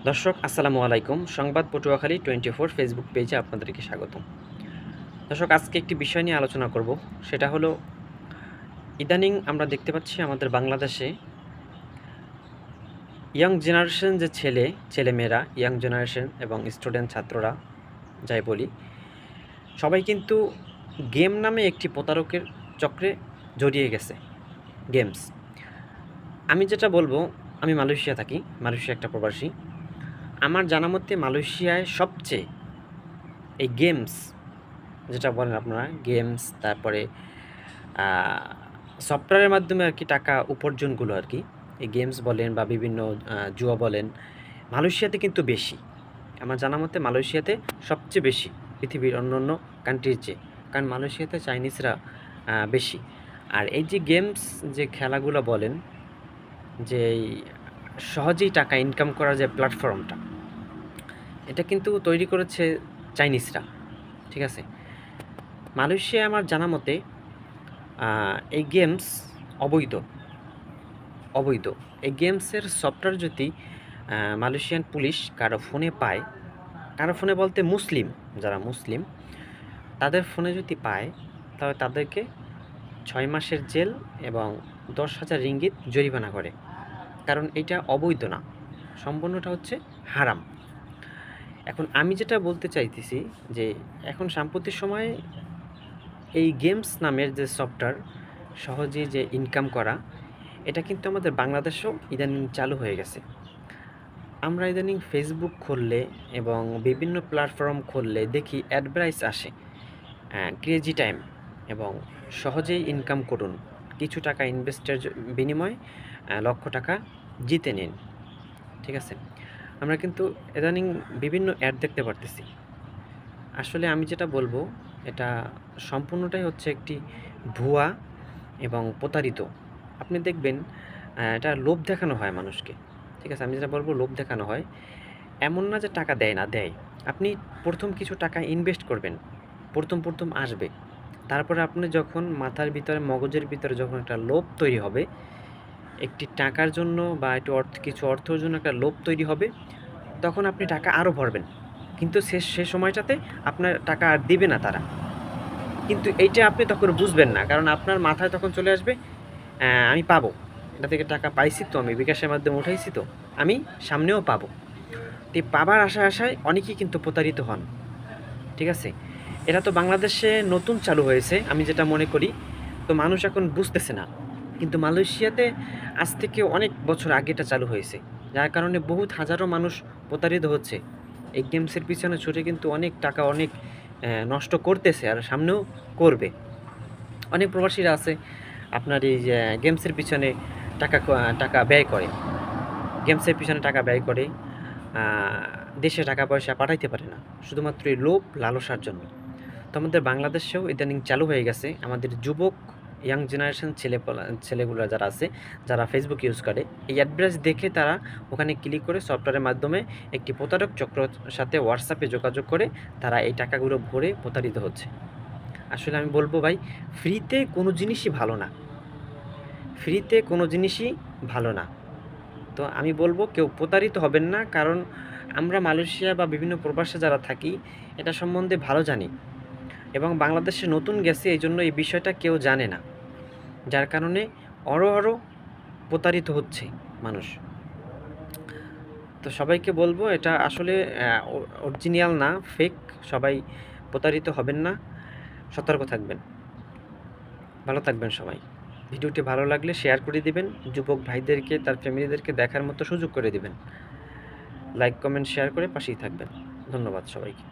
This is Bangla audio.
দর্শক আসসালামু আলাইকুম। সংবাদ পটুয়াখালী 24 ফেসবুক পেজে আপনাদেরকে স্বাগতম। দর্শক আজকে একটি বিষয় নিয়ে আলোচনা করব। সেটা হলো ইদানিং আমরা দেখতে পাচ্ছি আমাদের বাংলাদেশে ইয়াং জেনারেশন যে ছেলেমেয়েরা ইয়াং জেনারেশন এবং স্টুডেন্ট ছাত্ররা যাই বলি, সবাই কিন্তু গেম নামে একটি প্রতারকের চক্রে জড়িয়ে গেছে। গেমস। আমি যেটা বলবো, আমি মালয়েশিয়া থাকি, মালয়েশিয়া একটা প্রবাসী। আমার জানা মতে মালয়েশিয়ায় সবচেয়ে এই গেমস যেটা বলেন আপনারা গেমস, তারপরে সফটওয়্যারের মাধ্যমে আর কি টাকা উপার্জনগুলো আর কি, এই গেমস বলেন বা বিভিন্ন জুয়া বলেন, মালয়েশিয়াতে কিন্তু বেশি। আমার জানা মতে মালয়েশিয়াতে সবচেয়ে বেশি পৃথিবীর অন্যান্য কান্ট্রির চেয়ে, কারণ মালয়েশিয়াতে চাইনিজরা বেশি। আর এই যে গেমস যে খেলাগুলো বলেন, যে এই সহজেই টাকা ইনকাম করার যে প্ল্যাটফর্মটা, এটা কিন্তু তৈরি করেছে চাইনিজরা। ঠিক আছে, মালয়েশিয়া আমার জানা মতে এই গেমস অবৈধ। অবৈধ এই গেমসের সফটওয়্যার যদি মালয়েশিয়ান পুলিশ কারো ফোনে পায়, কারো ফোনে বলতে মুসলিম, যারা মুসলিম তাদের ফোনে যদি পায়, তাহলে তাদেরকে 6 মাসের জেল এবং 10,000 রিঙ্গিত জরিমানা করে। কারণ এটা অবৈধ না, সম্পূর্ণটা হচ্ছে হারাম। এখন আমি যেটা বলতে চাইতেছি যে এখন সাম্প্রতিক সময়ে এই গেমস নামের যে সফটওয়্যার সহজেই যে ইনকাম করা, এটা কিন্তু আমাদের বাংলাদেশেও ইদানিং চালু হয়ে গেছে। আমরা ইদানিং ফেসবুক খুললে এবং বিভিন্ন প্ল্যাটফর্ম খুললে দেখি অ্যাডভার্টাইজ আসে, ক্রেজি টাইম এবং সহজেই ইনকাম করুন, কিছু টাকা ইনভেস্টের বিনিময়ে লক্ষ টাকা জিতে নিন। ঠিক আছে, আমরা কিন্তু ইদানিং বিভিন্ন অ্যাড দেখতে পারতেছি। আসলে আমি যেটা বলবো, এটা সম্পূর্ণটাই হচ্ছে একটি ভুয়া এবং প্রতারিত। আপনি দেখবেন এটা লোভ দেখানো হয় মানুষকে। ঠিক আছে, আমি যেটা বলবো লোভ দেখানো হয়। এমন না যে টাকা দেয় না, দেয়। আপনি প্রথম কিছু টাকা ইনভেস্ট করবেন, প্রথম আসবে। তারপরে আপনি যখন মাথার ভিতরে মগজের ভিতরে যখন একটা লোভ তৈরি হবে, একটি টাকার জন্য বা একটু কিছু অর্থের জন্য একটা লোভ তৈরি হবে, তখন আপনি টাকা আরও ভরবেন। কিন্তু সে সময়টাতে আপনার টাকা আর দিবে না তারা। কিন্তু এইটা আপনি তখন বুঝবেন না, কারণ আপনার মাথায় তখন চলে আসবে আমি পাবো, এটা থেকে টাকা পাইছি তো, আমি বিকাশের মাধ্যমে উঠাইছি তো, আমি সামনেও পাবো। তো এই পাবার আশায় অনেকেই কিন্তু প্রতারিত হন। ঠিক আছে, এটা তো বাংলাদেশে নতুন চালু হয়েছে আমি যেটা মনে করি, তো মানুষ এখন বুঝতেছে না। কিন্তু মালয়েশিয়াতে আজ থেকে অনেক বছর আগে এটা চালু হয়েছে, যার কারণে বহুত হাজারো মানুষ প্রতারিত হচ্ছে। এই গেমসের পিছনে ছুটে কিন্তু অনেক টাকা অনেক নষ্ট করতেছে, আর সামনেও করবে। অনেক প্রবাসীরা আছে আপনার এই যে গেমসের পিছনে টাকা টাকা ব্যয় করে, গেমসের পিছনে টাকা ব্যয় করে, দেশে টাকা পয়সা পাঠাইতে পারে না, শুধুমাত্র এই লোভ লালসার জন্য। তো আমাদের বাংলাদেশেও ইদানিং চালু হয়ে গেছে। আমাদের যুবক ইয়াং জেনারেশন ছেলেগুলো যারা আছে, যারা ফেসবুক ইউজ করে, এই অ্যাড্রেস দেখে তারা ওখানে ক্লিক করে সফটওয়্যারের মাধ্যমে একটি প্রতারক চক্রের সাথে হোয়াটসঅ্যাপে যোগাযোগ করে তারা এই টাকাগুলো ভরে প্রতারিত হচ্ছে। আসলে আমি বলবো ভাই, ফ্রিতে কোনো জিনিসই ভালো না, ফ্রিতে কোনো জিনিসই ভালো না। তো আমি বলবো কেউ প্রতারিত হবেন না, কারণ আমরা মালয়েশিয়া বা বিভিন্ন প্রবাসে যারা থাকি এটা সম্বন্ধে ভালো জানি, এবং বাংলাদেশে নতুন গেছে এই জন্য এই বিষয়টা কেউ জানে না, যার কারণে অহরহ প্রতারিত হচ্ছে মানুষ। তো সবাইকে বলবো এটা আসলে অরিজিনাল না, ফেক। সবাই প্রতারিত হবেন না, সতর্ক থাকবেন। ভালো থাকবেন সবাই। ভিডিওটি ভালো লাগলে শেয়ার করে দিবেন, যুবক ভাইদেরকে তার ফ্যামিলিদেরকে দেখার মতো সুযোগ করে দিবেন। লাইক কমেন্ট শেয়ার করে পাশেই থাকবেন। ধন্যবাদ সবাইকে।